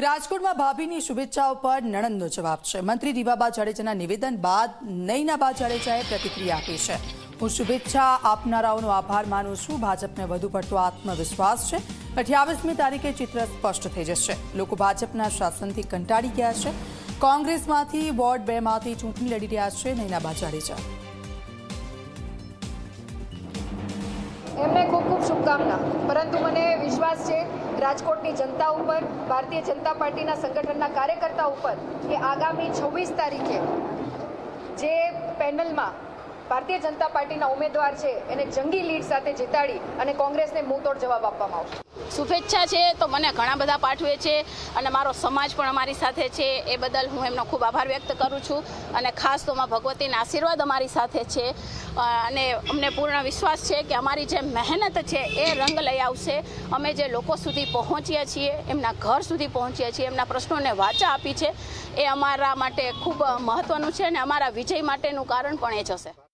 રાજકોટમાં ભાભીની શુભેચ્છાઓ પર નણંદનો જવાબ છે। મંત્રી રીવાબા જાડેજાના નિવેદન બાદ નયનાબા જાડેજાએ પ્રતિક્રિયા આપી છે। હું શુભેચ્છા આપનારાઓનો આભાર માનું છું। ભાજપને વધુ પડતો આત્મવિશ્વાસ છે। 28મી તારીખે ચિત્ર સ્પષ્ટ થઈ જશે। લોકો ભાજપના શાસનથી કંટાળી ગયા છે। કોંગ્રેસમાંથી વોર્ડ 2માંથી ચૂંટણી લડી રહ્યા છે નયનાબા જાડેજા। એમને ખૂબ ખૂબ શુભકામના। પરંતુ મને વિશ્વાસ છે રાજકોટની જનતા ઉપર, ભારતીય જનતા પાર્ટીના સંગઠનના કાર્યકર્તા ઉપર કે આગામી 26 તારીખે જે પેનલમાં ભારતીય જનતા પાર્ટીના ઉમેદવાર છે એને જંગી લીડ સાથે જીતાડી અને કોંગ્રેસને મુંહતોડ જવાબ આપવામાં આવશે। શુભેચ્છા છે તો મને ઘણા બધા પાઠવે છે અને મારો સમાજ પણ અમારી સાથે છે। એ બદલ હું એમનો ખૂબ આભાર વ્યક્ત કરું છું અને ખાસ તો માં ભગવતીના આશીર્વાદ અમારી સાથે છે અને અમને પૂર્ણ વિશ્વાસ છે કે અમારી જે મહેનત છે એ રંગ લઈ આવશે। અમે જે લોકો સુધી પહોંચ્યા છીએ, એમના ઘર સુધી પહોંચ્યા છીએ, એમના પ્રશ્નોને વાચા આપી છે, એ અમારા માટે ખૂબ મહત્વનું છે અને અમારા વિજય માટેનું કારણ પણ એ જ હશે।